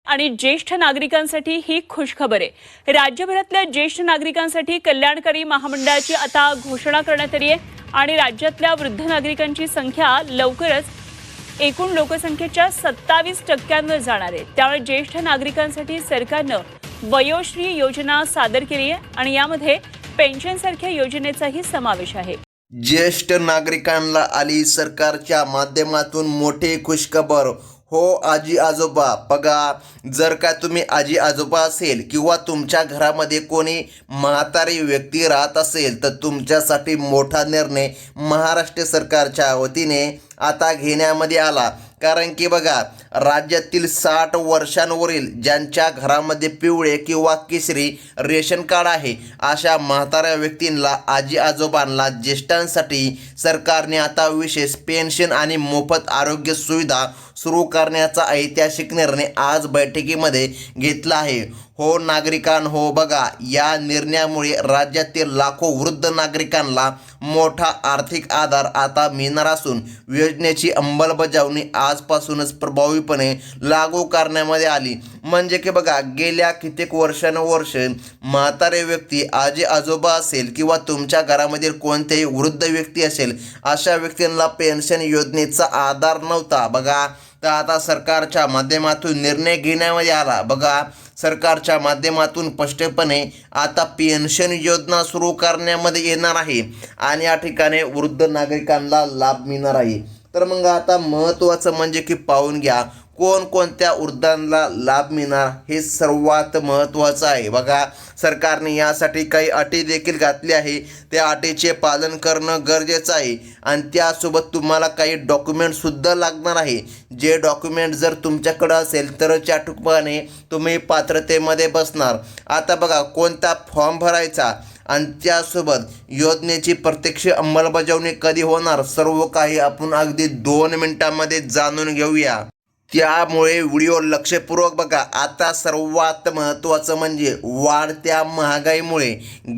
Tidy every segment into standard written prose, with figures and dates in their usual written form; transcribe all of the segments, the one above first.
आणि ज्येष्ठ नागरिकांसाठी ही खुशखबर आहे। राज्यभरातल्या ज्येष्ठ नागरिकांसाठी कल्याणकारी महामंडळाची आता घोषणा करण्यात आली आहे आणि राज्यातल्या वृद्ध नागरिकांची संख्या लवकरच एकूण लोकसंख्येच्या 27% जाणार आहे। त्यामुळे ज्येष्ठ नागरिकांसाठी सरकारनं वयोश्री योजना सादर केली आहे आणि यामध्ये पेन्शनसारख्या योजनेचाही समावेश आहे। ज्येष्ठ नागरिकांना आली सरकारच्या माध्यमातून मोठी खुशखबर। हो आजी आजोबा, बघा, जर का तुम्ही आजी आजोबा असेल किंवा तुमच्या घरामध्ये कोणी म्हातारी व्यक्ती राहत असेल तर तुमच्यासाठी मोठा निर्णय महाराष्ट्र सरकारच्या वतीने आता घेण्यामध्ये आला। कारण की बघा, राज्यातील 60 वर्षांवरील ज्यांच्या घरामध्ये पिवळे किंवा केशरी रेशन कार्ड आहे अशा म्हाताऱ्या व्यक्तींना, आजी आजोबांना, ज्येष्ठांसाठी सरकारने आता विशेष पेन्शन आणि मोफत आरोग्य सुविधा सुरू करण्याचा ऐतिहासिक निर्णय आज बैठकीमध्ये घेतला आहे। हो नागरिकांनो, बघा, या निर्णयामुळे राज्यातील लाखो वृद्ध नागरिकांना मोठा आर्थिक आधार आता मिळणार असून योजनेची अंमलबजावणी आजपासूनच प्रभावीपणे लागू करण्यामध्ये आली। म्हणजे की बघा, गेल्या कित्येक वर्षानुवर्ष म्हातारे व्यक्ती, आजी आजोबा असेल किंवा तुमच्या घरामधील कोणतेही वृद्ध व्यक्ती असेल अशा व्यक्तींना पेन्शन योजनेचा आधार नव्हता। बघा, तर आता सरकारच्या माध्यमातून निर्णय घेण्यामध्ये आला। बघा, सरकारच्या माध्यमातून स्पष्टपणे आता पेन्शन योजना सुरू करण्यामध्ये येणार आहे आणि या ठिकाणी वृद्ध नागरिकांना लाभ मिळणार आहे। तर मग आता महत्त्वाचं म्हणजे की पाहून घ्या कोणकोणत्या वृद्धांना लाभ मिळणार हे सर्वात महत्त्वाचं आहे। बघा, सरकारने यासाठी काही अटी देखील घातली आहे, त्या अटीचे पालन करणं गरजेचं आहे आणि त्यासोबत तुम्हाला काही डॉक्युमेंटसुद्धा लागणार आहे। जे डॉक्युमेंट जर तुमच्याकडं असेल तर त्या ठिकाणी तुम्ही पात्रतेमध्ये बसणार। आता बघा, कोणता फॉर्म भरायचा आणि त्यासोबत योजनेची प्रत्यक्ष अंमलबजावणी कधी होणार, सर्व काही आपण अगदी 2 मिनिटांमध्ये जाणून घेऊया। त्यामुळे व्हिडिओ लक्षपूर्वक बघा। आता सर्वात महत्त्वाचं म्हणजे वाढत्या महागाईमुळे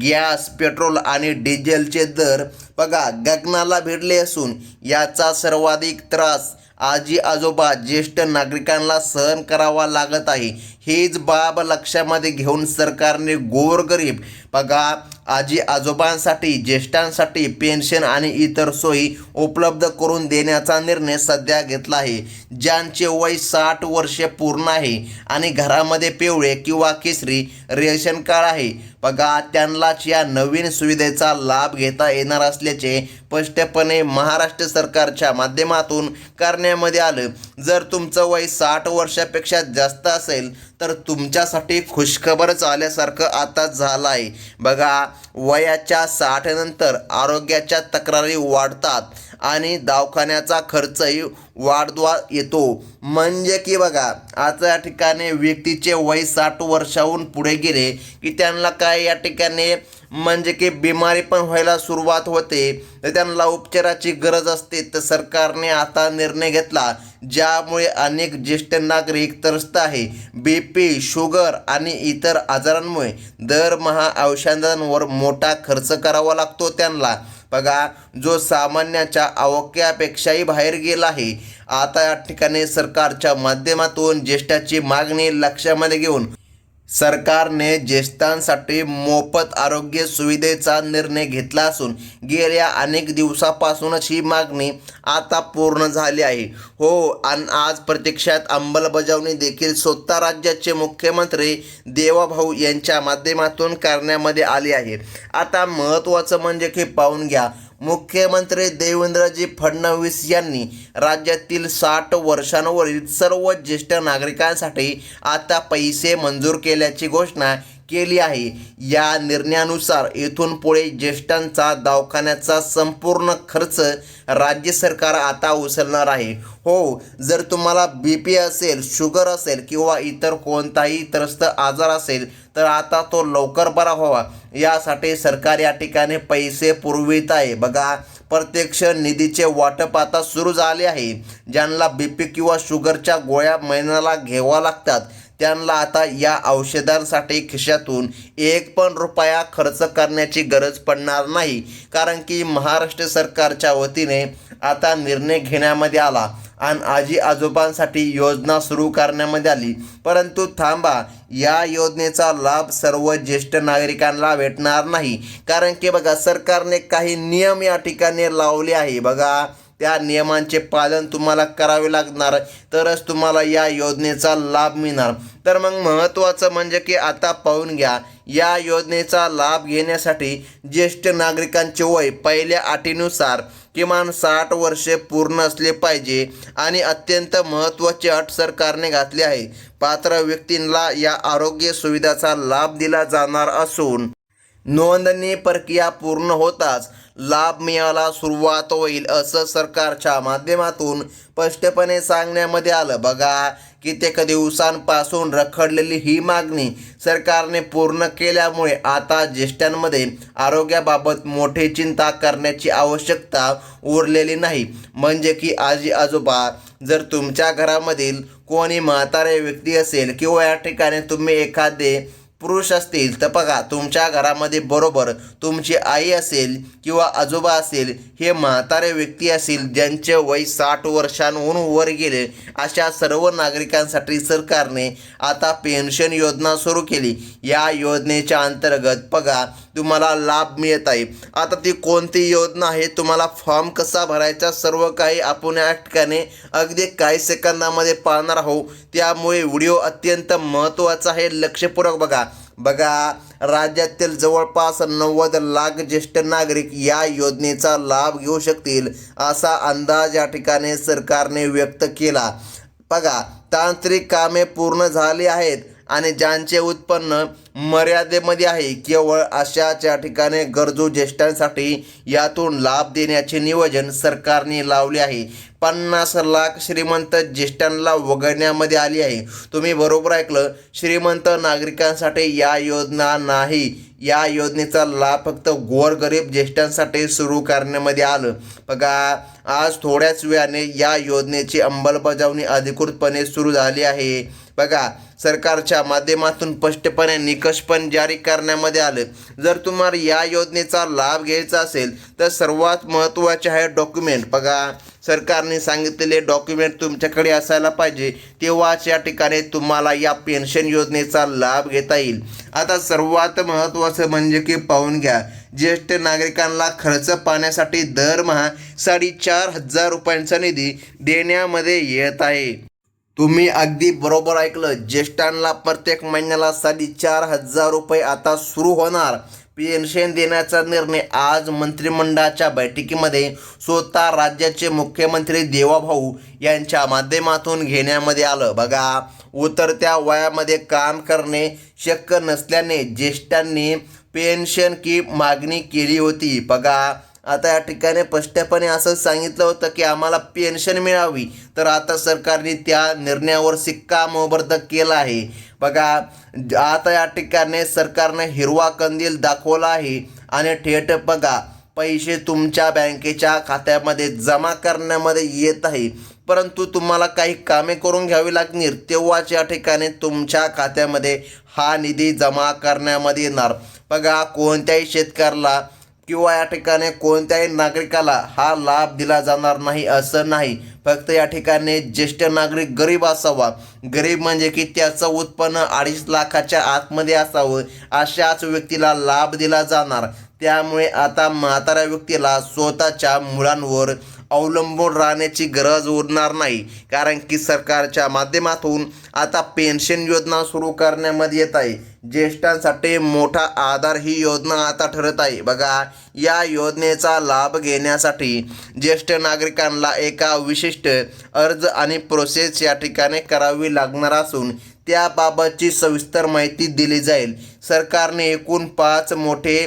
गॅस, पेट्रोल आणि डिझेलचे दर बघा गगनाला भिडले असून याचा सर्वाधिक त्रास आजी आजोबा, ज्येष्ठ नागरिकांना सहन करावा लागत आहे। हीच बाब लक्षामध्ये घेऊन सरकारने गोरगरीब बघा आजी आजोबांसाठी, ज्येष्ठांसाठी पेन्शन आणि इतर सोयी उपलब्ध करून देण्याचा निर्णय सध्या घेतला आहे। ज्यांचे वय 60 वर्षे पूर्ण आहे आणि घरामध्ये पिवळे किंवा केशरी रेशन कार्ड आहे बघा, त्यांनाच या नवीन सुविधेचा लाभ घेता येणार असल्याचे स्पष्टपणे महाराष्ट्र सरकारच्या माध्यमातून करण्यामध्ये आलं। जर तुमचं वय 60 वर्षापेक्षा जास्त असेल तर तुमच्यासाठी खुशखबरच आल्यासारखं आता झालं आहे। बघा, वयाच्या 60 नंतर आरोग्याच्या तक्रारी वाढतात आणि दवाखान्याचा खर्चही वाढवा येतो। म्हणजे की बघा, आता या ठिकाणी व्यक्तीचे वय 60 वर्षाहून पुढे गेले की त्यांना काय या ठिकाणी म्हणजे की बिमारी पण व्हायला सुरुवात होते, तर त्यांना उपचाराची गरज असते। तर सरकारने आता निर्णय घेतला ज्यामुळे अनेक ज्येष्ठ नागरिक त्रस्त आहे। BP, शुगर आणि इतर आजारांमुळे दरमहा औषधांवर मोठा खर्च करावा लागतो त्यांना। बघा, जो सामान्याच्या आवाक्यापेक्षाही बाहेर गेला आहे। आता या ठिकाणी सरकारच्या माध्यमातून ज्येष्ठाची मागणी लक्षामध्ये घेऊन सरकारने ज्येष्ठांसाठी मोफत आरोग्य सुविधेचा निर्णय घेतला असून गेल्या अनेक दिवसापासूनच ही मागणी आता पूर्ण झाली आहे। हो, आणि आज प्रत्यक्षात अंमलबजावणी देखील स्वतः राज्याचे मुख्यमंत्री देवाभाऊ यांच्या माध्यमातून करण्यामध्ये आली आहे। आता महत्त्वाचं म्हणजे की पाहून घ्या, मुख्यमंत्री देवेंद्रजी फडणवीस यांनी राज्यातील 60 वर्षांवरील सर्व ज्येष्ठ नागरिकांसाठी आता पैसे मंजूर केल्याची घोषणा केली आहे। या निर्णयानुसार इथून पुढे ज्येष्ठांचा दवाखान्याचा संपूर्ण खर्च राज्य सरकार आता उचलणार आहे। हो, जर तुम्हाला BP असेल, शुगर असेल किंवा इतर कोणताही त्रस्त आजार असेल तर आता तो लवकर बरा व्हावा यासाठी सरकार या ठिकाणी पैसे पुरवित आहे। बघा, प्रत्यक्ष निधीचे वाटप आता सुरू झाले आहे। ज्यांना BP किंवा शुगरच्या गोळ्या महिन्याला घ्याव्या लागतात त्यांना आता या औषधांसाठी खिशातून 1 पण रुपया खर्च करण्याची गरज पडणार नाही। कारण की महाराष्ट्र सरकारच्या वतीने आता निर्णय घेण्यामध्ये आला आणि आजी आजोबांसाठी योजना सुरू करण्यामध्ये आली. परंतु थांबा, या योजनेचा लाभ सर्व ज्येष्ठ नागरिकांना भेटणार नाही. कारण की बघा, सरकारने काही नियम या ठिकाणी लावले आहे. बघा, त्या नियमांचे पालन तुम्हाला करावे लागणार, तरच तुम्हाला या योजनेचा लाभ मिळणार. तर मग महत्त्वाचं म्हणजे की आता पाहून घ्या, या योजनेचा लाभ घेण्यासाठी ज्येष्ठ नागरिकांचे वय पहिल्या अटीनुसार किमान 60 वर्षे पूर्ण असले पाहिजे. आणि अत्यंत महत्त्वाची अट सरकारने घातली आहे, पात्र व्यक्तींना या आरोग्य सुविधाचा लाभ दिला जाणार असून नोंदणी प्रक्रिया पूर्ण होताच लाभ मिळायला सुरुवात होईल, असं सरकारच्या माध्यमातून स्पष्टपणे सांगण्यामध्ये आलं. बघा, कित्येक दिवसांपासून रखडलेली ही मागणी सरकारने पूर्ण केल्यामुळे आता ज्येष्ठांमध्ये आरोग्याबाबत मोठी चिंता करण्याची आवश्यकता उरलेली नाही. म्हणजे की आजी आजोबा, जर तुमच्या घरामधील कोणी म्हातारे व्यक्ती असेल किंवा या ठिकाणी तुम्ही एखादे पुरुष असतील, तर बघा, तुमच्या घरामध्ये बरोबर तुमची आई असेल किंवा आजोबा असेल, हे म्हातारे व्यक्ती असतील ज्यांचे वय 60 वर्षांहून वर गेले, अशा सर्व नागरिकांसाठी सरकारने आता पेन्शन योजना सुरू केली. या योजनेच्या अंतर्गत बघा, तुम्हाला लाभ मिळत आहे. आता ती कोणती योजना आहे, तुम्हाला फॉर्म कसा भरायचा, सर्व काही आपण या ठिकाणी अगदी काही सेकंदामध्ये पाहणार आहोत. त्यामुळे व्हिडिओ अत्यंत महत्त्वाचा आहे, लक्षपूर्वक बघा. राज्यातील जवळपास 90 लाख ज्येष्ठ नागरिक या योजनेचा लाभ घेऊ शकतील, असा अंदाज या ठिकाणी सरकारने व्यक्त केला. बघा, तांत्रिक कामे पूर्ण झाली आहेत आणि ज्यांचे उत्पन्न मर्यादेमध्ये आहे, केवळ अशाच या ठिकाणी गरजू ज्येष्ठांसाठी यातून लाभ देण्याचे नियोजन सरकारने लावले आहे. 50 लाख श्रीमंत ज्येष्ठांना वगळण्यामध्ये आली आहे. तुम्ही बरोबर ऐकलं, श्रीमंत नागरिकांसाठी या योजना नाही. या योजनेचा लाभ फक्त गोरगरीब ज्येष्ठांसाठी सुरू करण्यामध्ये आलं. बघा, आज थोड्याच वेळाने या योजनेची अंमलबजावणी अधिकृतपणे सुरू झाली आहे. बघा, सरकारच्या माध्यमातून स्पष्टपणे निकष पण जारी करण्यामध्ये आले. जर तुम्हाला या योजनेचा लाभ घ्यायचा असेल तर सर्वात महत्त्वाचे आहे डॉक्युमेंट. बघा, सरकारने सांगितलेले डॉक्युमेंट तुमच्याकडे असायला पाहिजे, तेव्हाच या ठिकाणी तुम्हाला या पेन्शन योजनेचा लाभ घेता येईल. आता सर्वात महत्त्वाचं म्हणजे की पाहून घ्या, ज्येष्ठ नागरिकांना खर्च पाहण्यासाठी दरमहा 4,500 रुपयांचा निधी देण्यामध्ये येत आहे. तुम्ही अगदी बरोबर ऐकलं, ज्येष्ठांना प्रत्येक महिन्याला 4,500 रुपये आता सुरू होणार. पेन्शन देण्याचा निर्णय आज मंत्रिमंडळाच्या बैठकीमध्ये स्वतः राज्याचे मुख्यमंत्री देवाभाऊ यांच्या माध्यमातून घेण्यामध्ये आलं. बघा, उतरत्या वयामध्ये काम करणे शक्य नसल्याने ज्येष्ठांनी पेन्शन की मागणी केली होती. बघा, आता या ठिकाणी स्पष्टपणे असं सांगितलं होतं की आम्हाला पेन्शन मिळावी, तर आता सरकारने त्या निर्णयावर शिक्कामोर्तब केला आहे. बघा, आता या ठिकाणी सरकारने हिरवा कंदील दाखवला आहे आणि थेट बघा, पैसे तुमच्या बँकेच्या खात्यामध्ये जमा करण्यामध्ये येत आहे. परंतु तुम्हाला काही कामे करून घ्यावी लागणार, तेव्हाच या ठिकाणी तुमच्या खात्यामध्ये हा निधी जमा करण्यामध्ये येणार. बघा, कोणत्याही शेतकऱ्याला किंवा या ठिकाणी कोणत्याही नागरिकाला हा लाभ दिला जाणार नाही असं नाही. फक्त या ठिकाणी ज्येष्ठ नागरिक गरीब असावा, गरीब म्हणजे की त्याचं उत्पन्न 2.5 लाखाच्या आतमध्ये असावं, अशाच व्यक्तीला लाभ दिला जाणार. त्यामुळे आता म्हाताऱ्या व्यक्तीला स्वतःच्या मुलांवर अवलंबून राहण्याची गरज उरणार नाही. कारण की सरकारच्या माध्यमातून आता पेन्शन योजना सुरू करण्यामध्ये येत आहे. ज्येष्ठांसाठी मोठा आधार ही योजना आता ठरत आहे. बघा, या योजनेचा लाभ घेण्यासाठी ज्येष्ठ नागरिकांना एका विशिष्ट अर्ज आणि प्रोसेस या ठिकाणी करावी लागणार असून त्याबाबतची सविस्तर माहिती दिली जाईल. सरकारने एकूण 5 मोठे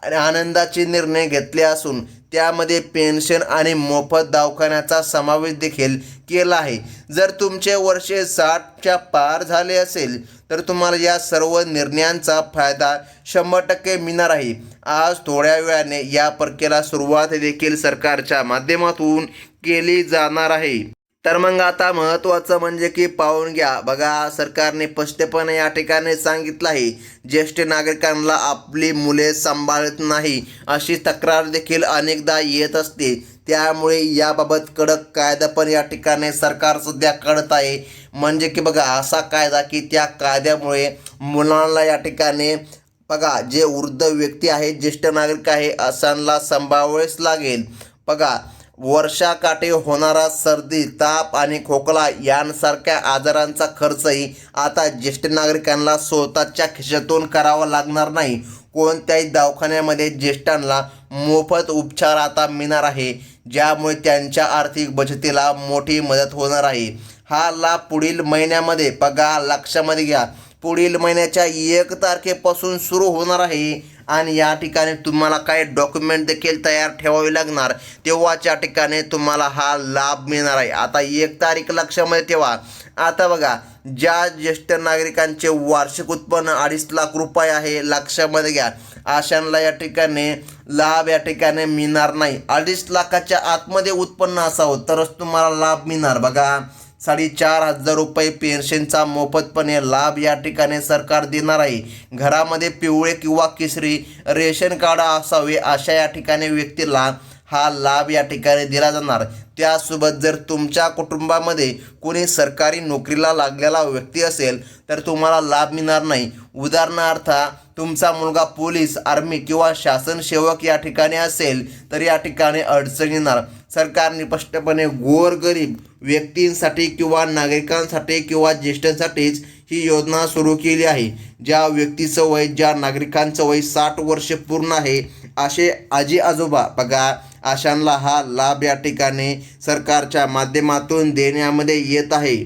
आनंदाचे निर्णय घेतले असून त्यामध्ये पेन्शन आणि मोफत दवाखान्याचा समावेश देखील केला आहे. जर तुमचे वर्षे 60च्या पार झाले असेल तर तुम्हाला या सर्व निर्णयांचा फायदा 100% मिळणार आहे. आज थोड्या वेळाने या प्रक्रियेला सुरुवात देखील सरकारच्या माध्यमातून केली जाणार आहे. तर मग आता महत्त्वाचं म्हणजे की पाहून घ्या. बघा, सरकारने स्पष्टपणे या ठिकाणी सांगितलं आहे, ज्येष्ठ नागरिकांना आपली मुले सांभाळत नाही अशी तक्रार देखील अनेकदा येत असते. त्यामुळे याबाबत कडक कायदा पण या ठिकाणी सरकार सध्या काढत आहे. म्हणजे की बघा असा कायदा की त्या कायद्यामुळे मुलांना या ठिकाणी बघा जे वृद्ध व्यक्ती आहे, ज्येष्ठ नागरिक आहे अशांना सांभाळावेच लागेल. बघा वर्षाकाठी होणारा सर्दी, ताप आणि खोकला यांसारख्या आजारांचा खर्चही आता ज्येष्ठ नागरिकांना स्वतःच्या खिशातून करावा लागणार नाही. कोणत्याही दवाखान्यामध्ये ज्येष्ठांना मोफत उपचार आता मिळणार आहे, ज्यामुळे त्यांच्या आर्थिक बचतीला मोठी मदत होणार आहे. हा लाभ पुढील महिन्यामध्ये बघा लक्षामध्ये घ्या, पुढील महिन्याच्या 1 तारखेपासून सुरू होणार आहे आणि या ठिकाणी तुम्हाला काही डॉक्युमेंट देखील तयार ठेवावे लागणार, तेव्हाच या ठिकाणी तुम्हाला हा लाभ मिळणार आहे. आता 1 तारीख लक्षामध्ये ठेवा. आता बघा ज्या ज्येष्ठ नागरिकांचे वार्षिक उत्पन्न 2.5 लाख रुपये आहे लक्षामध्ये घ्या, अशांना या ठिकाणी लाभ या ठिकाणी मिळणार नाही. 2.5 लाखाच्या आतमध्ये उत्पन्न असावं तरच तुम्हाला लाभ मिळणार. बघा 4,500 रुपये पेन्शनचा मोफतपणे लाभ या ठिकाणी सरकार देणार आहे. घरामध्ये पिवळे किंवा केशरी रेशन कार्ड असावे अशा या ठिकाणी व्यक्तीला हा लाभ या ठिकाणी दिला जाणार. त्यासोबत जर तुमच्या कुटुंबामध्ये कोणी सरकारी नोकरीला लागलेला व्यक्ती असेल तर तुम्हाला लाभ मिळणार नाही. उदाहरणार्थ तुमचा मुलगा पोलीस, आर्मी किंवा शासन सेवक या ठिकाणी असेल तर या ठिकाणी अडचण येणार. सरकारने स्पष्टपणे गोरगरीब व्यक्तींसाठी किंवा नागरिकांसाठी किंवा ज्येष्ठांसाठीच ही योजना सुरू केली आहे. ज्या व्यक्तीचं वय, ज्या नागरिकांचं वय 60 वर्षे पूर्ण आहे असे आजी आजोबा बघा अशांना हा लाभ या ठिकाणी सरकारच्या माध्यमातून देण्यामध्ये येत आहे.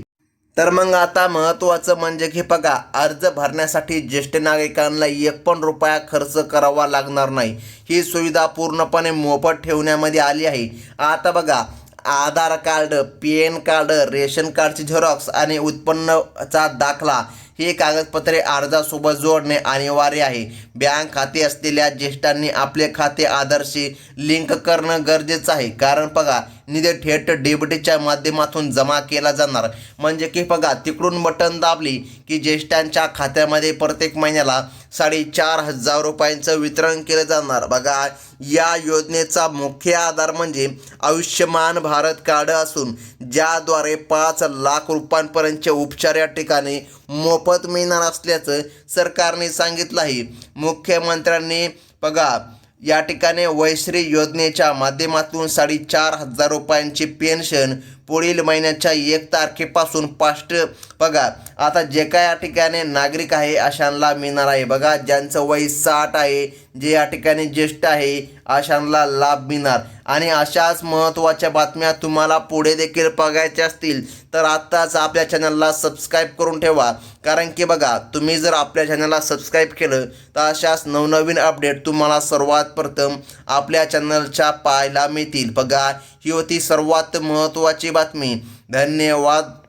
तर मग आता महत्त्वाचं म्हणजे की बघा अर्ज भरण्यासाठी ज्येष्ठ नागरिकांना 1 पण रुपया खर्च करावा लागणार नाही. ही सुविधा पूर्णपणे मोफत ठेवण्यामध्ये आली आहे. आता बघा आधार कार्ड, पॅन कार्ड, रेशन कार्डची झेरॉक्स आणि उत्पन्नाचा दाखला ही कागदपत्रे अर्जासोबत जोडणे अनिवार्य आहे. बँक खाते असलेल्या ज्येष्ठांनी आपले खाते आधारशी लिंक करणं गरजेचं आहे, कारण बघा निधी थेट डेबिटच्या माध्यमातून जमा केला जाणार. म्हणजे की बघा तिकडून बटन दाबली की ज्येष्ठांच्या खात्यामध्ये प्रत्येक महिन्याला 4,500 रुपयांचं वितरण केलं जाणार. बघा या योजनेचा मुख्य आधार म्हणजे आयुष्यमान भारत कार्ड असून ज्याद्वारे 5 लाख रुपयांपर्यंतचे उपचार या ठिकाणी मोफत मिळणार असल्याचं सरकारने सांगितलं आहे. मुख्यमंत्र्यांनी बघा या ठिकाणी वयश्री योजनेच्या माध्यमातून 4,500 रुपयांची पेन्शन पुढील महिन्याच्या 1 तारखेपासून बघा आता जे काय या ठिकाणी नागरिक आहे अशांना मिळणार आहे. बघा ज्यांचं वय 60 आहे, जे या ठिकाणी ज्येष्ठ आहे अशांना लाभ मिळणार. आणि अशाच महत्त्वाच्या बातम्या तुम्हाला पुढे देखील बघायच्या असतील तर आत्ताच आपल्या चॅनलला सबस्क्राईब करून ठेवा, कारण की बघा तुम्ही जर आपल्या चॅनलला सबस्क्राईब केलं तर अशाच नवनवीन अपडेट तुम्हाला सर्वात प्रथम आपल्या चॅनलच्या पाहायला मिळतील. बघा ही होती सर्वात महत्त्वाची बातमी. धन्यवाद.